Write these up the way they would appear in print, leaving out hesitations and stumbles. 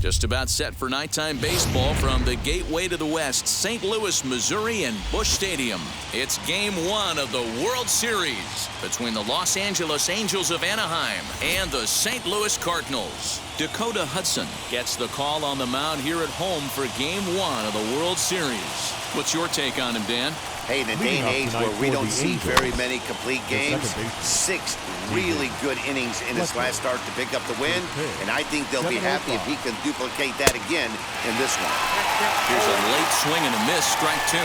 Just about set for nighttime baseball from the gateway to the west, St. Louis, Missouri, and Busch Stadium. It's Game 1 of the World Series between the Los Angeles Angels of Anaheim and the St. Louis Cardinals. Dakota Hudson gets the call on the mound here at home for Game 1 of the World Series. What's your take on him, Dan? Hey, in a day and age where we don't see very many complete games, 6 really good innings in his last start to pick up the win, and I think they'll be happy if he can duplicate that again in this one. Here's a late swing and a miss, strike 2.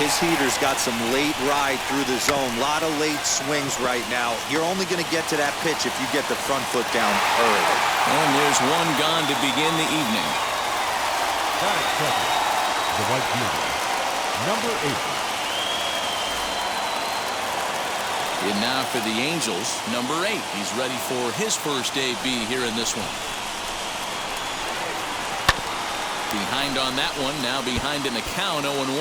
His heater's got some late ride through the zone. A lot of late swings right now. You're only going to get to that pitch if you get the front foot down early. And there's one gone to begin the evening. The right fielder, number 8. And now for the Angels, number 8. He's ready for his first AB here in this one. Behind on that one, now behind in the count, 0-1.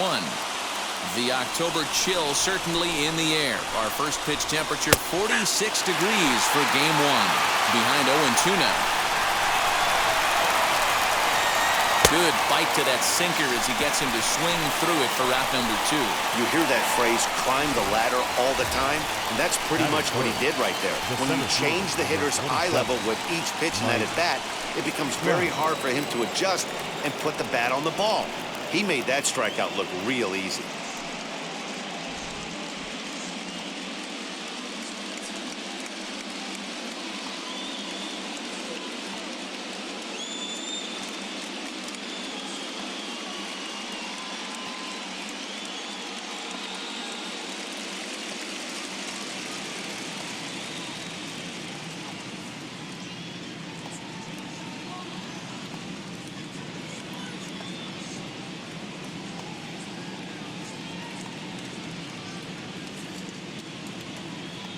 The October chill certainly in the air. Our first pitch temperature 46 degrees for Game 1. Behind 0-2 now. Good bite to that sinker as he gets him to swing through it for out number 2. You hear that phrase, climb the ladder, all the time, and that's pretty much what he did right there. When you change the hitter's eye level with each pitch in that at-bat, it becomes very hard for him to adjust and put the bat on the ball. He made that strikeout look real easy.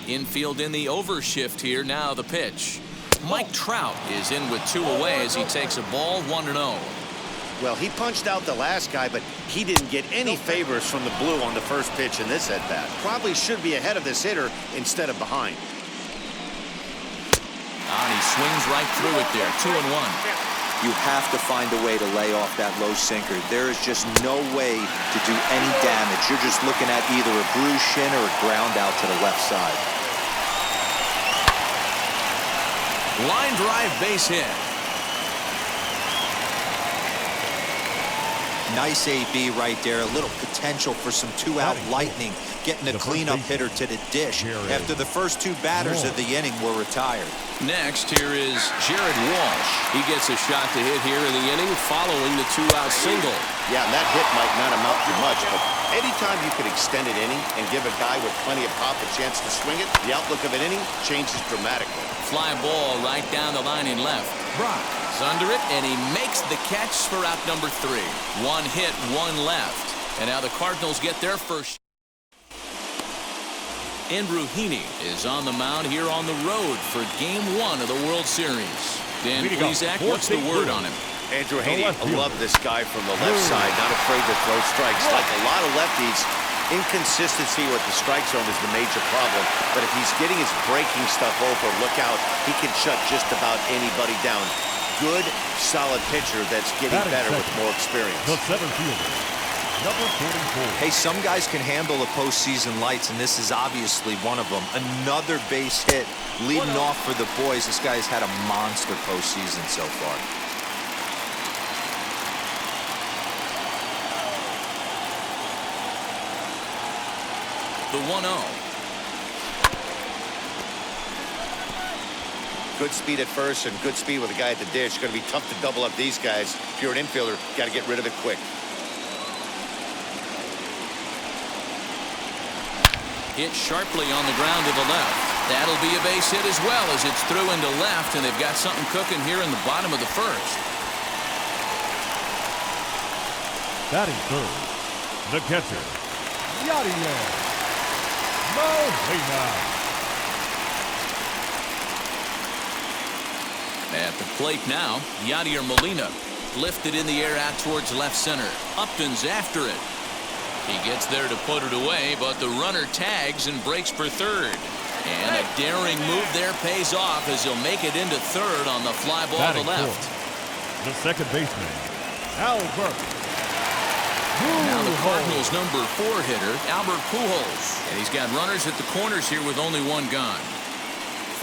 Infield in the overshift here. Now the pitch. Mike Trout is in with 2 away as he takes a ball 1-0. Well, he punched out the last guy, but he didn't get any favors from the blue on the first pitch in this at-bat. Probably should be ahead of this hitter instead of behind. And he swings right through it there. 2-1. You have to find a way to lay off that low sinker. There is just no way to do any damage. You're just looking at either a bruised shin or a ground out to the left side. Line drive base hit. Nice AB right there. A little potential for some 2-out lightning. Getting a cleanup hitter to the dish after the first 2 batters of the inning were retired. Next, here is Jared Walsh. He gets a shot to hit here in the inning following the 2-out single. Yeah, and that hit might not amount to much, but anytime you can extend an inning and give a guy with plenty of pop a chance to swing it, the outlook of an inning changes dramatically. Fly ball right down the line in left. He's under it, and he makes the catch for out number 3. 1 hit, 1 left. And now the Cardinals get their first. Andrew Heaney is on the mound here on the road for Game 1 of the World Series. Dan Plesac, what's the word on him? Andrew Heaney, I love this guy from the left side, not afraid to throw strikes. Like a lot of lefties, inconsistency with the strike zone is the major problem. But if he's getting his breaking stuff over, look out, he can shut just about anybody down. Good, solid pitcher that's getting better with more experience. The center fielder, number 44. Hey, some guys can handle the postseason lights, and this is obviously one of them. Another base hit leading off for the boys. This guy's had a monster postseason so far. The 1-0. Good speed at first and good speed with a guy at the dish. Going to be tough to double up these guys. If you're an infielder, got to get rid of it quick. Hit sharply on the ground to the left. That'll be a base hit as well as it's through into left, and they've got something cooking here in the bottom of the first. Batting third, the catcher, Yadier Molina. At the plate now, Yadier Molina lifted in the air out towards left center. Upton's after it. He gets there to put it away, but the runner tags and breaks for third. And a daring move there pays off as he'll make it into third on the fly ball to left. the second baseman, Albert. Now the Cardinals' number 4 hitter, Albert Pujols. And he's got runners at the corners here with only one gone.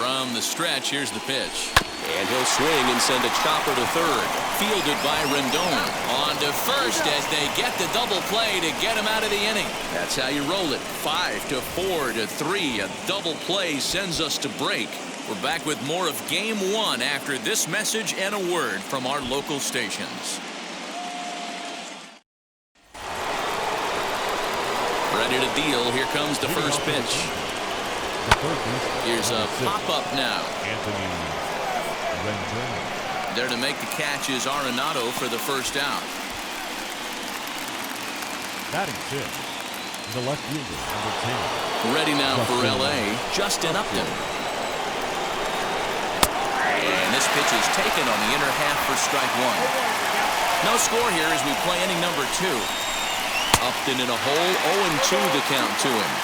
From the stretch, here's the pitch. And he'll swing and send a chopper to third. Fielded by Rendon. On to first as they get the double play to get him out of the inning. That's how you roll it. 5 to 4 to 3. A double play sends us to break. We're back with more of Game 1 after this message and a word from our local stations. Ready to deal. Here comes the first pitch. Here's a pop-up now. There to make the catch is Arenado for the first out. Batting fifth, the left fielder, number 10. Ready now for L.A., Justin Upton. And this pitch is taken on the inner half for strike one. No score here as we play inning number 2. Upton in a hole, 0-2 the count to him.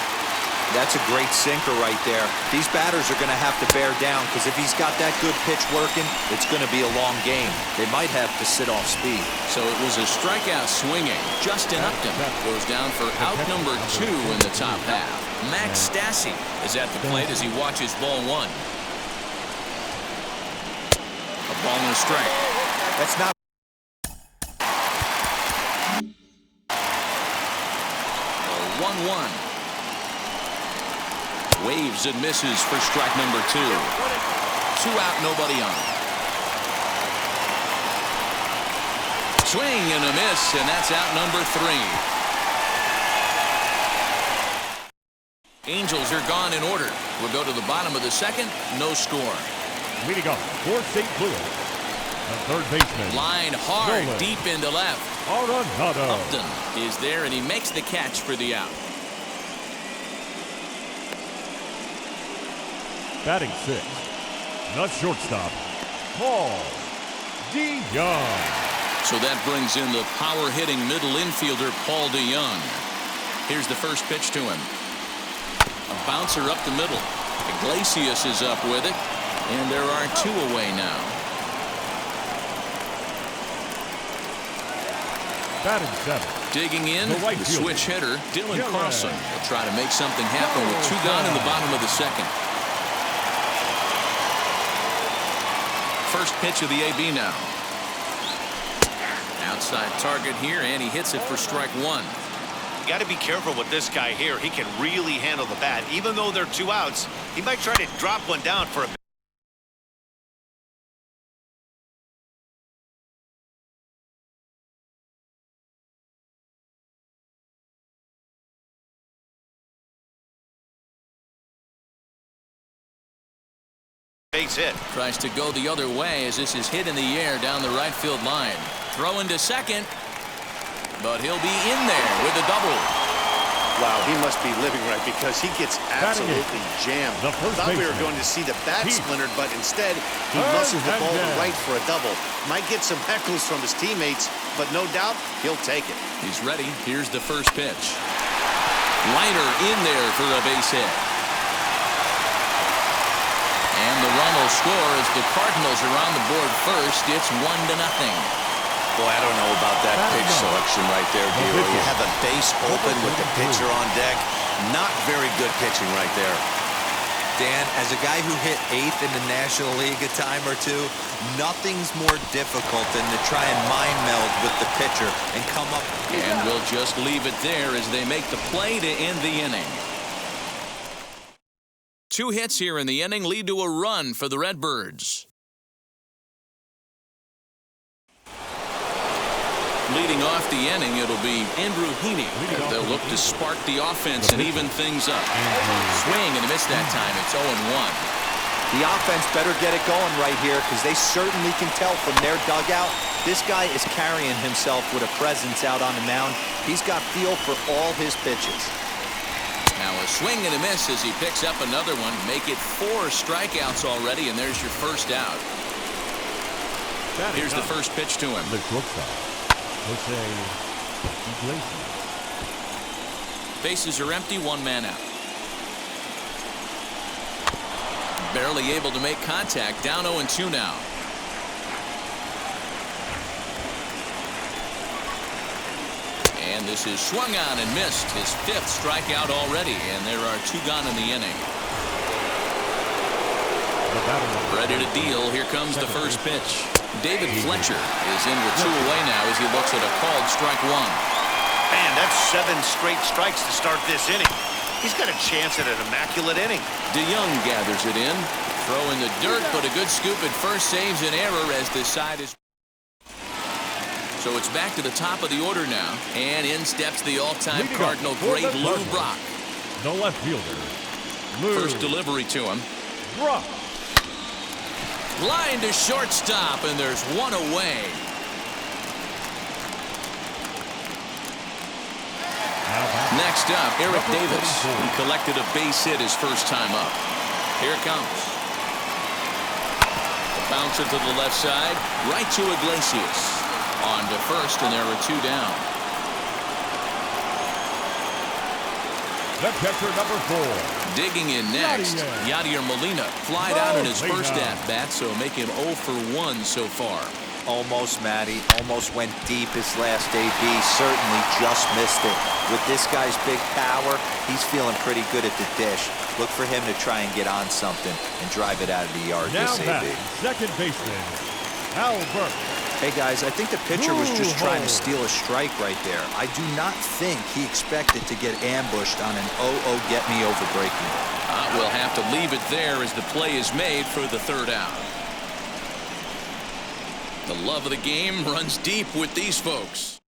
That's a great sinker right there. These batters are going to have to bear down because if he's got that good pitch working, it's going to be a long game. They might have to sit off speed. So it was a strikeout swinging. Justin Upton goes down for out number 2 in the top half. Max Stassi is at the plate as he watches ball 1. A ball and a strike. That's not 1-1. Waves and misses for strike number 2. 2 out, nobody on. Swing and a miss, and that's out number 3. Angels are gone in order. We'll go to the bottom of the second. No score. Leading up for St. Louis, the third baseman. Line hard, deep into left. Arenado. Upton is there, and he makes the catch for the out. Batting sixth, the shortstop, Paul DeYoung. So that brings in the power-hitting middle infielder, Paul DeYoung. Here's the first pitch to him. A bouncer up the middle. Iglesias is up with it, and there are 2 away now. Batting seventh. Digging in, the switch hitter, Dylan Carlson. Will try to make something happen with 2 gone in the bottom of the second. First pitch of the AB now. Outside target here, and he hits it for strike 1. You got to be careful with this guy here. He can really handle the bat. Even though they're 2 outs, he might try to drop one down for a base hit. Tries to go the other way as this is hit in the air down the right field line. Throwing to second, but he'll be in there with a double. Wow, he must be living right because he gets absolutely jammed. Thought we were going to see the bat splintered, but instead he muscles the ball to right for a double. Might get some heckles from his teammates, but no doubt he'll take it. He's ready. Here's the first pitch. Liner in there for a base hit. And the run will score as the Cardinals are on the board first. It's 1-0. Boy, I don't know about that pitch selection right there, Giro. You have a base open with the pitcher on deck. Not very good pitching right there. Dan, as a guy who hit 8th in the National League a time or two, nothing's more difficult than to try and mind meld with the pitcher and come up. And we'll just leave it there as they make the play to end the inning. 2 hits here in the inning lead to a run for the Redbirds. Leading off the inning, it'll be Andrew Heaney. They'll look to spark the offense and even things up. Swing and a miss that time. It's 0-1. The offense better get it going right here because they certainly can tell from their dugout this guy is carrying himself with a presence out on the mound. He's got feel for all his pitches. Now a swing and a miss as he picks up another one. Make it 4 strikeouts already, and there's your first out. Here's the first pitch to him. The shortstop, Jose Iglesias. Bases are empty, 1 man out. Barely able to make contact. Down 0-2 now. And this is swung on and missed. His 5th strikeout already, and there are 2 gone in the inning. Ready to deal. Here comes the first pitch. David Fletcher is in with 2 away now as he looks at a called strike 1. Man, that's 7 straight strikes to start this inning. He's got a chance at an immaculate inning. DeYoung gathers it in. Throw in the dirt, but a good scoop at first saves an error as this side is. So it's back to the top of the order now. And in steps the all-time Cardinal great Lou Brock. The left fielder, Lou. First delivery to him. Brock. Line to shortstop, and there's 1 away. Next up, Eric Davis. He collected a base hit his first time up. Here it comes. A bouncer to the left side, right to Iglesias. On to first, and there are 2 down. The catcher, number 4. Digging in next, Yadier Molina flied out in his first at-bat, so make him 0 for 1 so far. Almost, Matty. Almost went deep his last AB. Certainly just missed it. With this guy's big power, he's feeling pretty good at the dish. Look for him to try and get on something and drive it out of the yard Now this AB. second baseman, Albert. Hey, guys, I think the pitcher was just trying to steal a strike right there. I do not think he expected to get ambushed on an 0-0 get-me-over breaking. We'll have to leave it there as the play is made for the 3rd out. The love of the game runs deep with these folks.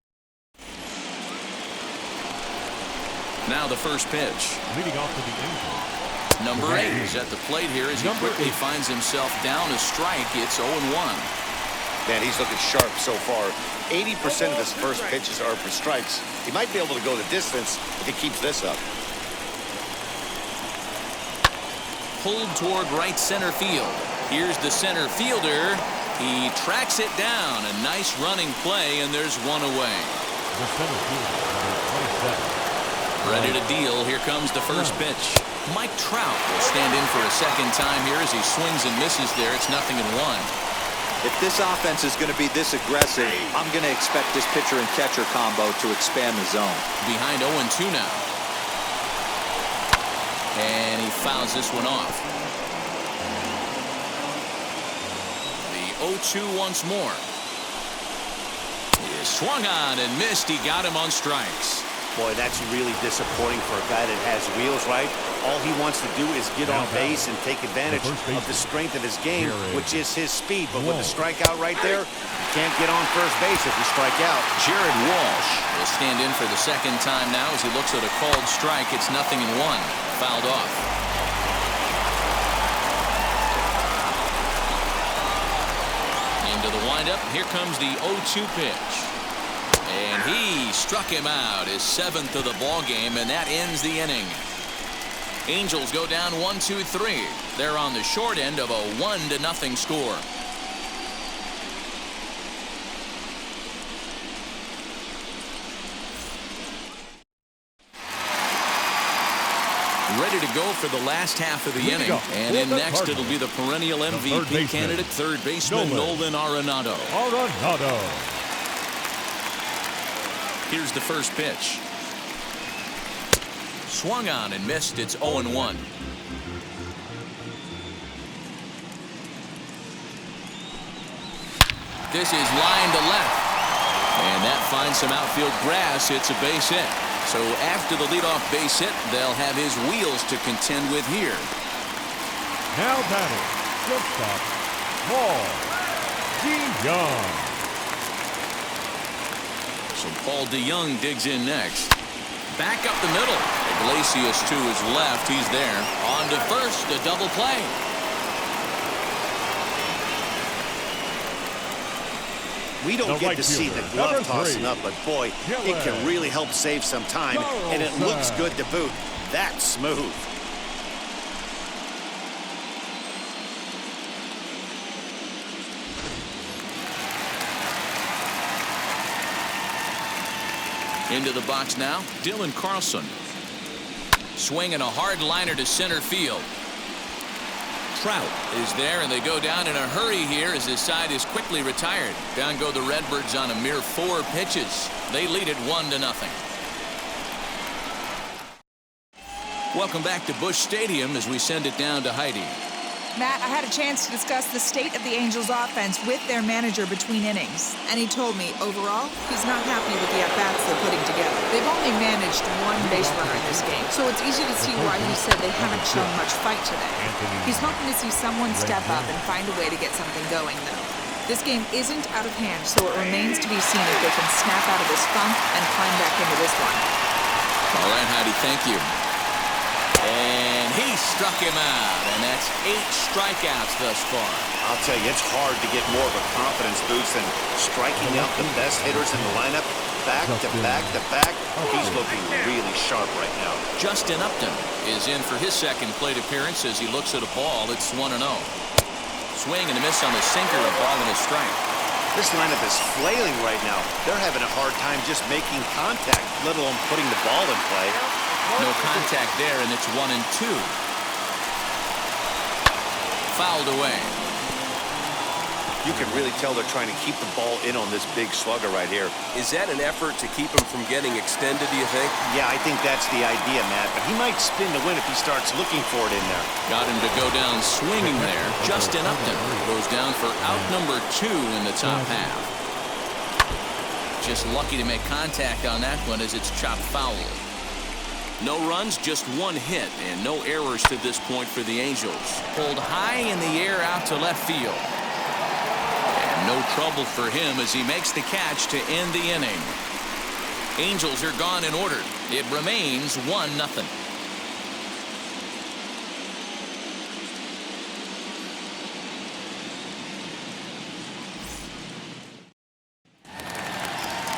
Now the first pitch. Leading off to the Angels. Number 8 is at the plate here as he quickly finds himself down a strike. It's 0-1. Man, he's looking sharp so far. 80% of his first pitches are for strikes. He might be able to go the distance if he keeps this up. Pulled toward right center field. Here's the center fielder. He tracks it down. A nice running play, and there's 1 away. The center fielder, number 27. Ready to deal. Here comes the first pitch. Mike Trout will stand in for a second time here as he swings and misses there. It's 0-1. If this offense is going to be this aggressive, I'm going to expect this pitcher and catcher combo to expand the zone. Behind 0-2 now. And he fouls this one off. The 0-2 once more. He swung on and missed. He got him on strikes. Boy, that's really disappointing for a guy that has wheels, right? All he wants to do is get on base and take advantage of the strength of his game, which is his speed. But with the strikeout right there, you can't get on first base if you strike out. Jared Walsh will stand in for the second time now as he looks at a called strike. It's 0-1. Fouled off. Into the windup. Here comes the 0-2 pitch. And he struck him out, his 7th of the ball game, and that ends the inning. Angels go down 1-2-3. They're on the short end of a 1-0 score. Ready to go for the last half of the inning. And in next, it'll be the perennial MVP candidate, third baseman Nolan Arenado. Here's the first pitch. Swung on and missed. It's 0-1. This is line to left. And that finds some outfield grass. It's a base hit. So after the leadoff base hit, they'll have his wheels to contend with here. Now batting, shortstop, Paul DeYoung. So Paul DeYoung digs in next. Back up the middle. Iglesias to his left. He's there. On to first. A double play. We don't get to see the glove tossing up, but boy, it can really help save some time, and it looks good to boot. That's smooth. Into the box now, Dylan Carlson. Swinging a hard liner to center field. Trout is there, and they go down in a hurry here as his side is quickly retired. Down go the Redbirds on a mere 4 pitches. They lead it 1-0. Welcome back to Busch Stadium as we send it down to Heidi. Matt, I had a chance to discuss the state of the Angels offense with their manager between innings. And he told me, overall, he's not happy with the at-bats they're putting together. They've only managed 1 base runner in this game, so it's easy to see why he said they haven't shown much fight today. He's hoping to see someone step up and find a way to get something going, though. This game isn't out of hand, so it remains to be seen if they can snap out of this funk and climb back into this one. All right, Heidi, thank you. And he struck him out, and that's 8 strikeouts thus far. I'll tell you, it's hard to get more of a confidence boost than striking out the best hitters in the lineup back to back to back. He's looking really sharp right now. Justin Upton is in for his second plate appearance as he looks at a ball. It's 1-0. Swing and a miss on the sinker, a ball and a strike. This lineup is flailing right now. They're having a hard time just making contact, let alone putting the ball in play. No contact there, and it's 1-2. Fouled away. You can really tell they're trying to keep the ball in on this big slugger right here. Is that an effort to keep him from getting extended, do you think? Yeah, I think that's the idea, Matt. But he might spin the win if he starts looking for it in there. Got him to go down swinging there. Justin Upton goes down for out number 2 in the top half. Just lucky to make contact on that one as it's chopped foul. No runs, just 1 hit, and no errors to this point for the Angels. Pulled high in the air out to left field. And no trouble for him as he makes the catch to end the inning. Angels are gone in order. It remains 1-0.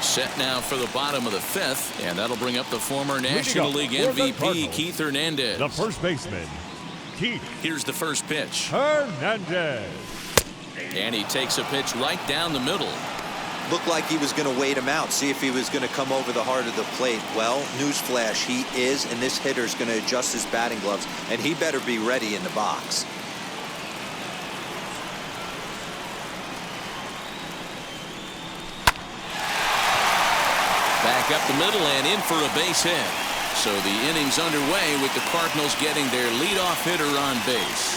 Set now for the bottom of the 5th, and that'll bring up the former National League MVP, Keith Hernandez. The first baseman, Keith. Here's the first pitch. Hernandez. And he takes a pitch right down the middle. Looked like he was going to wait him out, see if he was going to come over the heart of the plate. Well, newsflash, he is, and this hitter's going to adjust his batting gloves, and he better be ready in the box. Back up the middle and in for a base hit. So the inning's underway with the Cardinals getting their leadoff hitter on base.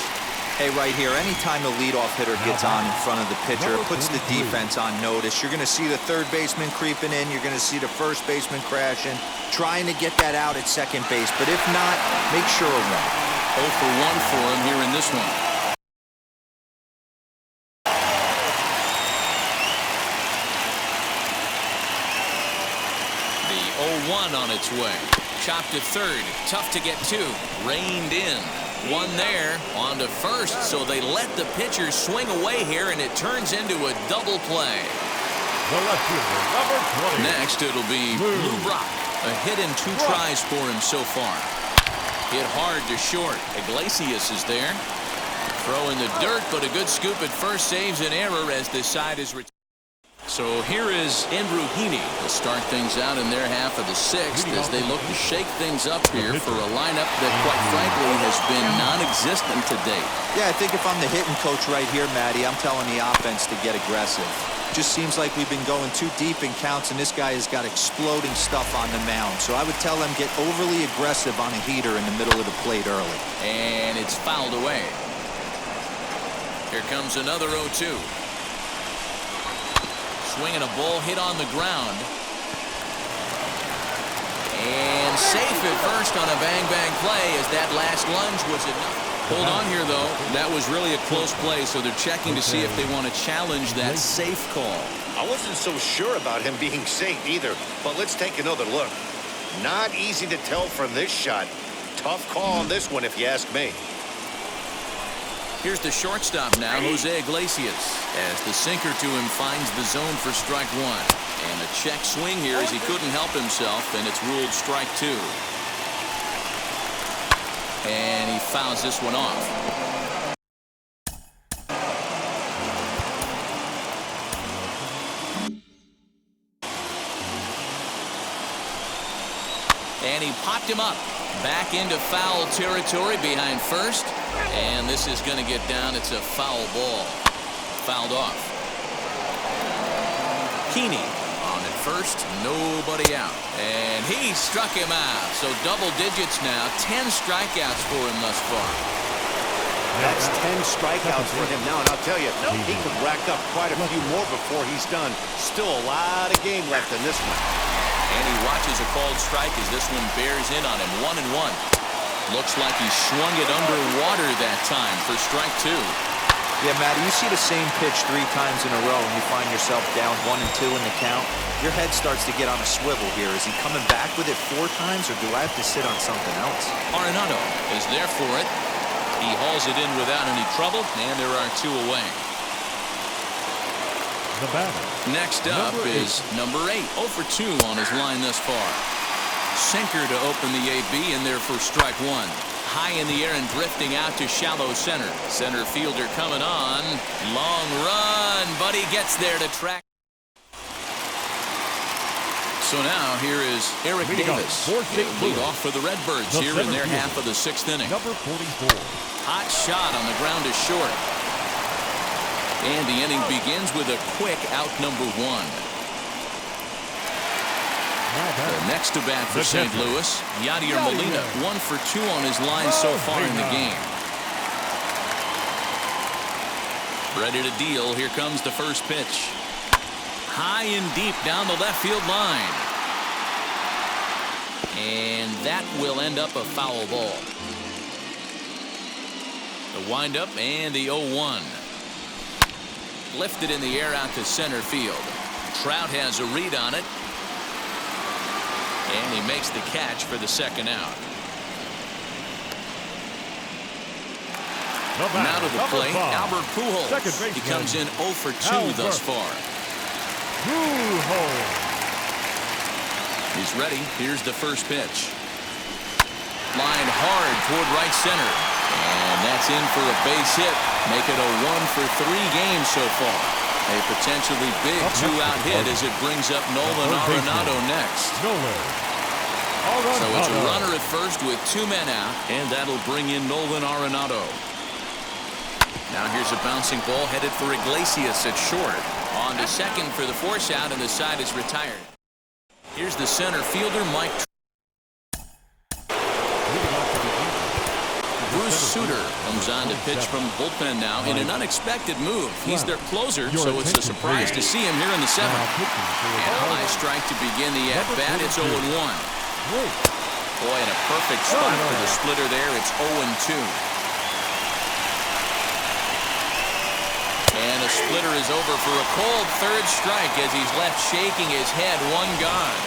Hey, right here, anytime the leadoff hitter gets on in front of the pitcher, it puts the defense on notice. You're going to see the third baseman creeping in. You're going to see the first baseman crashing, trying to get that out at second base. But if not, make sure of one. 0 for 1 for him here in this one. The 0-1 on its way. Chopped to third. Tough to get to. Reined in. One there. On to first. So they let the pitcher swing away here, and it turns into a double play. The left fielder, number 20. Next, it'll be Lou Brock. A hit in 2 tries for him so far. Hit hard to short. Iglesias is there. Throw in the dirt, but a good scoop at first saves an error as this side is retired. So here is Andrew Heaney to start things out in their half of the 6th as they look to shake things up here for a lineup that, quite frankly, has been non-existent to date. Yeah, I think if I'm the hitting coach right here, Matty, I'm telling the offense to get aggressive. Just seems like we've been going too deep in counts, and this guy has got exploding stuff on the mound. So I would tell them get overly aggressive on a heater in the middle of the plate early. And it's fouled away. Here comes another 0-2. Swinging a ball hit on the ground. And safe at first on a bang-bang play as that last lunge was enough. Hold on here, though. That was really a close play, so they're checking to see if they want to challenge that safe call. I wasn't so sure about him being safe either, but let's take another look. Not easy to tell from this shot. Tough call on this one, if you ask me. Here's the shortstop now, Jose Iglesias, as the sinker to him finds the zone for strike 1. And a check swing here as he couldn't help himself, and it's ruled strike 2. And he fouls this one off. And he popped him up. Back into foul territory behind first. And this is going to get down. It's a foul ball. Fouled off. Keeney on at first. Nobody out. And he struck him out. So double digits now. 10 strikeouts for him thus far. That's 10 strikeouts for him now, and I'll tell you, he could rack up quite a few more before he's done. Still a lot of game left in this one. And he watches a called strike as this one bears in on him. 1-1. Looks like he swung it underwater that time for strike 2. Yeah, Matty, you see the same pitch 3 times in a row and you find yourself down 1-2 in the count. Your head starts to get on a swivel here. Is he coming back with it 4 times, or do I have to sit on something else? Arenado is there for it. He hauls it in without any trouble, and there are 2 away. The batter. Next up is number 8. 0 for 2 on his line thus far. Sinker to open the AB, in there for strike 1. High in the air and drifting out to shallow center. Center fielder coming on. Long run, but he gets there to track. So now here is Eric Davis. Lead off for the Redbirds here in their half of the 6th inning. Number 44. Hot shot on the ground is short. And the inning begins with a quick out number 1. The next to bat for St. Louis, Yadier Molina. 1 for 2 on his line so far in the game. Ready to deal. Here comes the first pitch. High and deep down the left field line. And that will end up a foul ball. The windup and the 0-1. Lifted in the air out to center field. Trout has a read on it. And he makes the catch for the second out. Now to the plate, Albert Pujols. He comes in 0 for 2 thus far. He's ready. Here's the first pitch. Line hard toward right center. And that's in for a base hit. Make it a 1 for 3 game so far. A potentially big 2-out hit as it brings up Nolan Arenado next. So it's a runner at first with 2 men out, and that'll bring in Nolan Arenado. Now here's a bouncing ball headed for Iglesias at short. On to second for the force out, and the side is retired. Here's the center fielder, Mike. Bruce Sutter comes on to pitch from the bullpen now in an unexpected move. He's their closer, so it's a surprise to see him here in the 7th. And a high strike to begin the at-bat. It's 0-1. Boy, and a perfect spot for the splitter there. It's 0-2. And the splitter is over for a cold third strike as he's left shaking his head. 1 gone.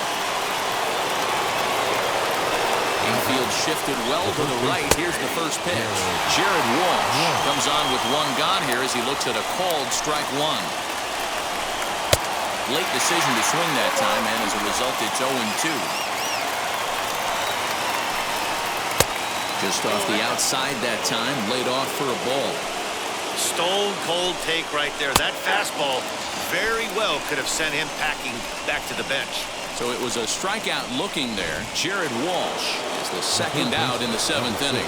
Infield shifted well to the right. Here's the first pitch. Jared Walsh comes on with 1 gone here as he looks at a called strike 1. Late decision to swing that time, and as a result, it's 0-2. Just off the outside that time, laid off for a ball. Stone cold take right there. That fastball very well could have sent him packing back to the bench. So it was a strikeout looking there. Jared Walsh is the second out in the 7th inning.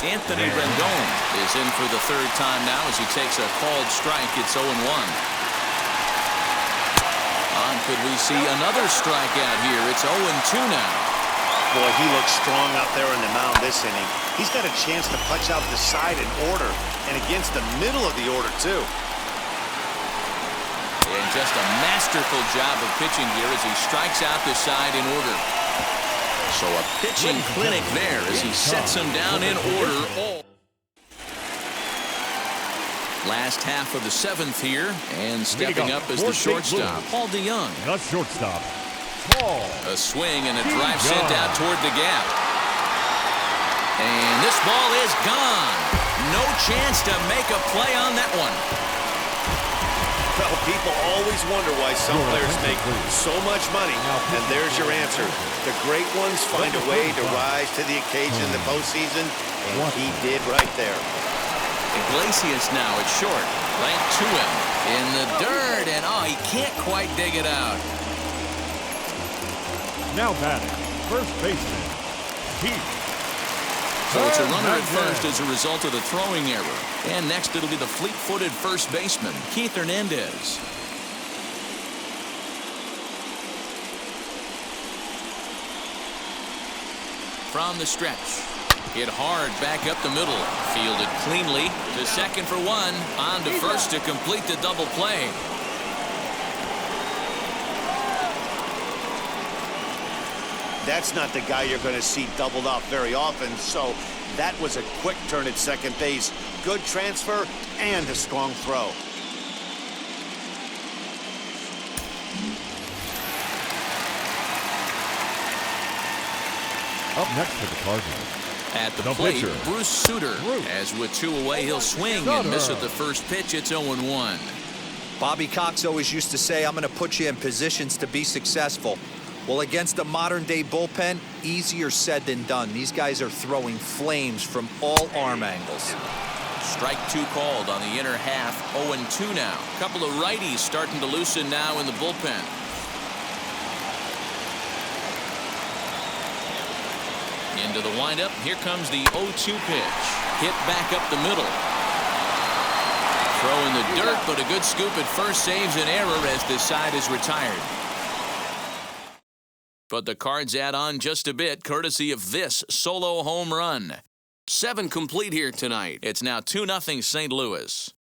Anthony Rendon is in for the 3rd time now as he takes a called strike. It's 0-1. Could we see another strikeout here? It's 0-2 now. Boy, he looks strong out there on the mound this inning. He's got a chance to punch out the side in order, and against the middle of the order, too. And just a masterful job of pitching here as he strikes out the side in order. So a pitching clinic there as he sets him down in order. Last half of the 7th here, and stepping up as the shortstop, Paul DeYoung. The shortstop, Paul. A swing and a drive sent out toward the gap. And this ball is gone. No chance to make a play on that one. Well, people always wonder why some players make so much money, and there's your answer. The great ones find a way to rise to the occasion in the postseason, and he did right there. Iglesias now at short, right to him in the dirt, and he can't quite dig it out. Now batting, first baseman, Keith. So it's a runner at first as a result of the throwing error. And next it'll be the fleet-footed first baseman, Keith Hernandez. From the stretch. Hit hard back up the middle. Fielded cleanly to second for one. On to first to complete the double play. That's not the guy you're going to see doubled off very often, so that was a quick turn at second base. Good transfer and a strong throw. Up next for the Cardinals. At the No plate, pitcher. Bruce Sutter. As with two away, he'll swing and miss at the first pitch. It's 0-1. Bobby Cox always used to say, I'm going to put you in positions to be successful. Well, against a modern-day bullpen, easier said than done. These guys are throwing flames from all arm angles. Strike two called on the inner half. 0-2 now. A couple of righties starting to loosen now in the bullpen. Into the windup. Here comes the 0-2 pitch. Hit back up the middle. Throw in the dirt, but a good scoop at first saves an error as this side is retired. But the Cards add on just a bit, courtesy of this solo home run. 7 complete here tonight. It's now 2-0 St. Louis.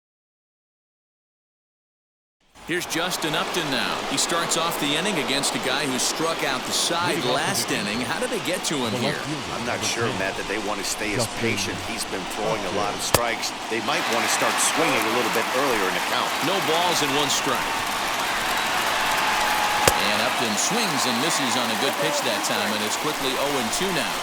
Here's Justin Upton now. He starts off the inning against a guy who struck out the side last inning. How did they get to him here? I'm not sure, Matt, that they want to stay as patient. He's been throwing a lot of strikes. They might want to start swinging a little bit earlier in the count. No balls and 1 strike. And Upton swings and misses on a good pitch that time, and it's quickly 0-2 now.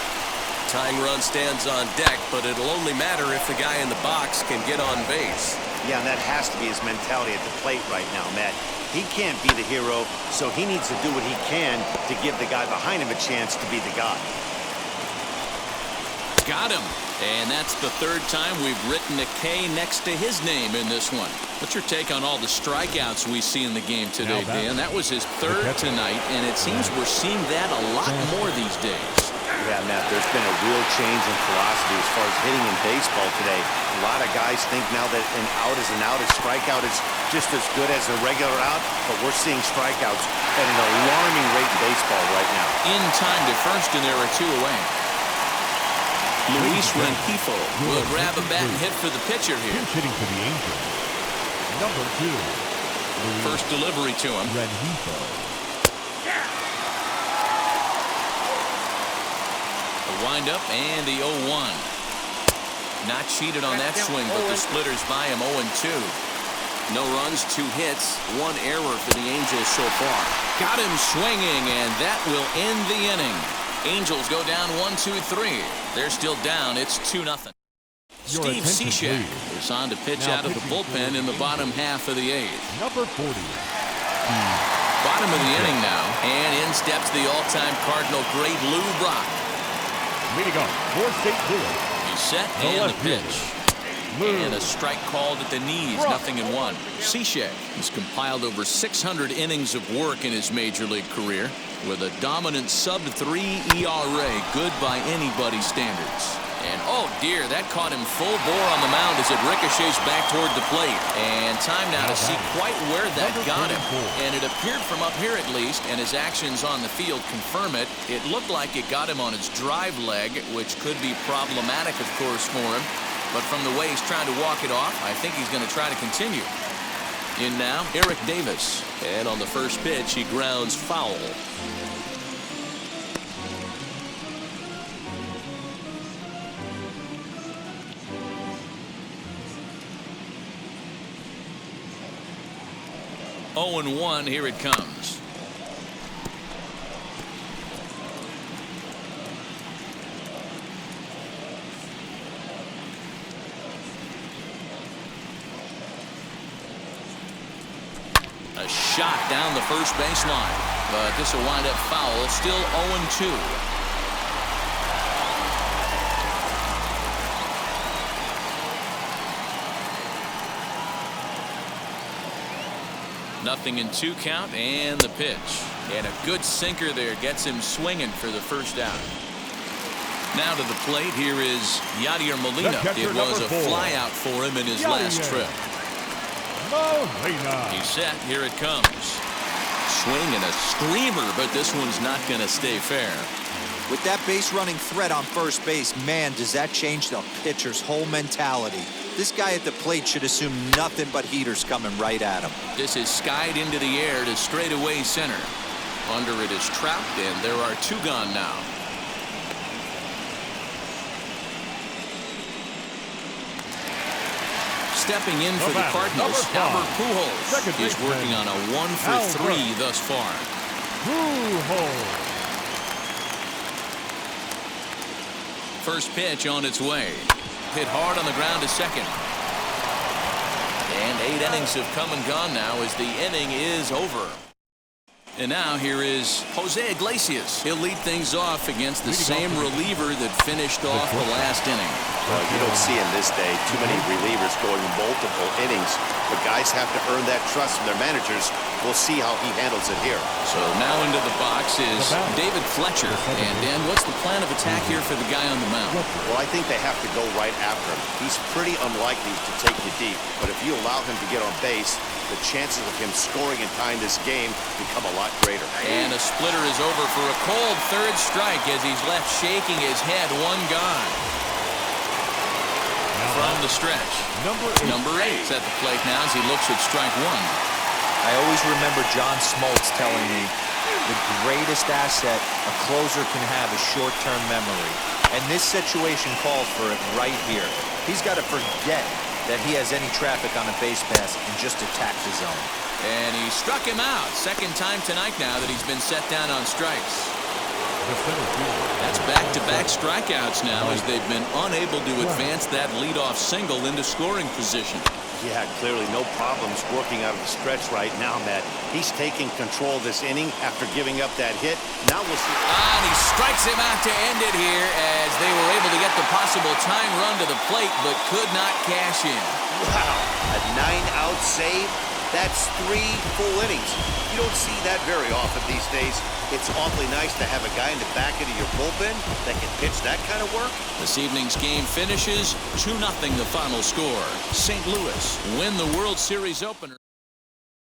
Tying run stands on deck, but it'll only matter if the guy in the box can get on base. Yeah, and that has to be his mentality at the plate right now, Matt. He can't be the hero, so he needs to do what he can to give the guy behind him a chance to be the guy. Got him. And that's the 3rd time we've written a K next to his name in this one. What's your take on all the strikeouts we see in the game today, Dan? That was his 3rd tonight, and it seems we're seeing that a lot more these days. Yeah, Matt, there's been a real change in philosophy as far as hitting in baseball today. A lot of guys think now that an out is an out, a strikeout is just as good as a regular out, but we're seeing strikeouts at an alarming rate in baseball right now. In time to first, and there are 2 away. Luis Rengifo will grab a bat and hit for the pitcher here. Pinch hitting for the Angels. Number 2. First delivery to him. Rengifo. The windup and the 0-1. Not cheated on that swing, but the splitters by him 0-2. No runs, 2 hits, 1 error for the Angels so far. Got him swinging, and that will end the inning. Angels go down 1-2-3. They're still down. It's 2-0. Steve Cishek is on to pitch out of the bullpen in the bottom half of the 8th. Number 40. Bottom of the inning now, and in steps the all-time Cardinal great Lou Brock. Leading off for St. Louis. He's set and the pitch. And a strike called at the knees, 0-1. Cishek has compiled over 600 innings of work in his major league career with a dominant sub-3 ERA, good by anybody's standards. And oh dear, that caught him full bore on the mound as it ricochets back toward the plate. And time now to see quite where that got him. And it appeared from up here at least, and his actions on the field confirm it. It looked like it got him on his drive leg, which could be problematic, of course, for him. But from the way he's trying to walk it off, I think he's going to try to continue. In now, Eric Davis. And on the first pitch, he grounds foul. Oh, 0-1, here it comes. A shot down the first baseline, but this will wind up foul. Still 0-2. 0-2 count, and the pitch. And a good sinker there gets him swinging for the first out. Now to the plate, here is Yadier Molina. It was a flyout for him in his last trip. He's set. Here it comes. Swing and a screamer, but this one's not going to stay fair. With that base running threat on first base, man, does that change the pitcher's whole mentality. This guy at the plate should assume nothing but heaters coming right at him. This is skied into the air to straightaway center. Under it is Trout, and there are 2 gone now. Stepping in for the Cardinals, Albert Pujols is working on a 1-for-3 thus far. First pitch on its way. Hit hard on the ground to second. And 8 innings have come and gone now as the inning is over. And now here is Jose Iglesias. He'll lead things off against the same reliever that finished off the last inning. Well, you don't see in this day too many relievers going multiple innings, but guys have to earn that trust from their managers. We'll see how he handles it here. So now into the box is David Fletcher. And Dan, what's the plan of attack here for the guy on the mound? Well, I think they have to go right after him. He's pretty unlikely to take you deep, but if you allow him to get on base, the chances of him scoring and tying this game become a lot greater. And a splitter is over for a cold third strike as he's left shaking his head. 1 gone. From the stretch. Number 8's at the plate now as he looks at strike 1. I always remember John Smoltz telling me the greatest asset a closer can have is short-term memory. And this situation calls for it right here. He's got to forget that he has any traffic on a base pass and just attack the zone. And he struck him out. Second time tonight now that he's been set down on strikes. That's back-to-back strikeouts now as they've been unable to advance that leadoff single into scoring position. Yeah, clearly no problems working out of the stretch right now, Matt. He's taking control of this inning after giving up that hit. Now we'll see. And he strikes him out to end it here as they were able to get the possible tying run to the plate but could not cash in. Wow, a 9-out save? That's 3 full innings. You don't see that very often these days. It's awfully nice to have a guy in the back end of your bullpen that can pitch that kind of work. This evening's game finishes 2-0 the final score. St. Louis win the World Series opener.